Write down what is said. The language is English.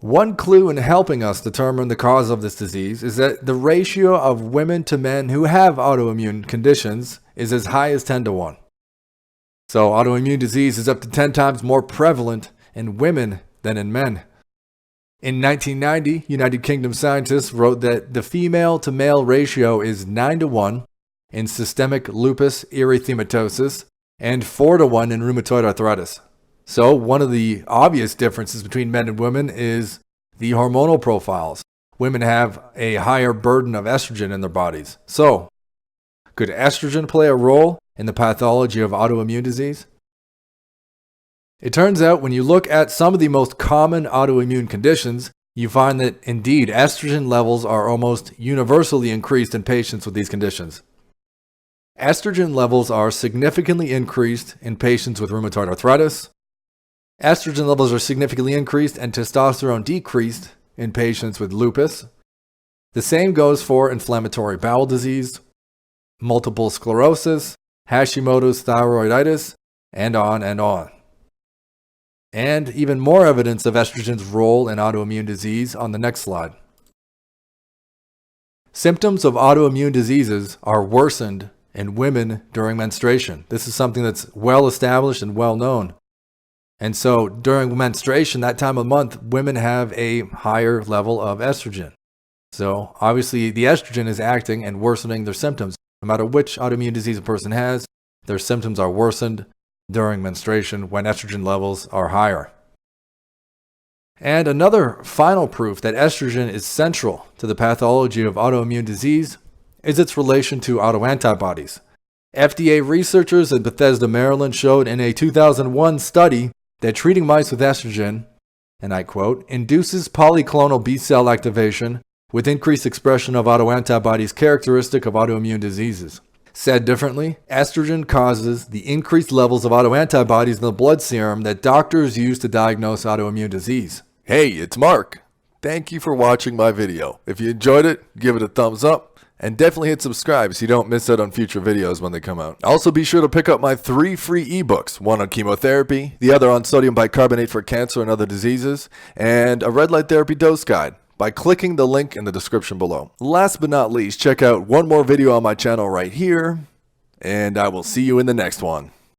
One clue in helping us determine the cause of this disease is that the ratio of women to men who have autoimmune conditions is as high as 10 to 1. So autoimmune disease is up to 10 times more prevalent in women than in men. In 1990, United Kingdom scientists wrote that the female to male ratio is 9 to 1 in systemic lupus erythematosus and 4 to 1 in rheumatoid arthritis. So one of the obvious differences between men and women is the hormonal profiles. Women have a higher burden of estrogen in their bodies. So, could estrogen play a role in the pathology of autoimmune disease? It turns out when you look at some of the most common autoimmune conditions, you find that indeed estrogen levels are almost universally increased in patients with these conditions. Estrogen levels are significantly increased in patients with rheumatoid arthritis. Estrogen levels are significantly increased and testosterone decreased in patients with lupus. The same goes for inflammatory bowel disease, multiple sclerosis, Hashimoto's thyroiditis, and on and on. And even more evidence of estrogen's role in autoimmune disease on the next slide. Symptoms of autoimmune diseases are worsened in women during menstruation. This is something that's well established and well known. And so during menstruation, that time of month, women have a higher level of estrogen. So obviously the estrogen is acting and worsening their symptoms. No matter which autoimmune disease a person has, their symptoms are worsened during menstruation when estrogen levels are higher. And another final proof that estrogen is central to the pathology of autoimmune disease is its relation to autoantibodies. FDA researchers at Bethesda, Maryland showed in a 2001 study that treating mice with estrogen, and I quote, induces polyclonal B-cell activation with increased expression of autoantibodies characteristic of autoimmune diseases. Said differently, estrogen causes the increased levels of autoantibodies in the blood serum that doctors use to diagnose autoimmune disease. Hey, it's Mark. Thank you for watching my video. If you enjoyed it, give it a thumbs up. And definitely hit subscribe so you don't miss out on future videos when they come out. Also be sure to pick up my 3 free ebooks, one on chemotherapy, the other on sodium bicarbonate for cancer and other diseases, and a red light therapy dose guide by clicking the link in the description below. Last but not least, check out one more video on my channel right here, and I will see you in the next one.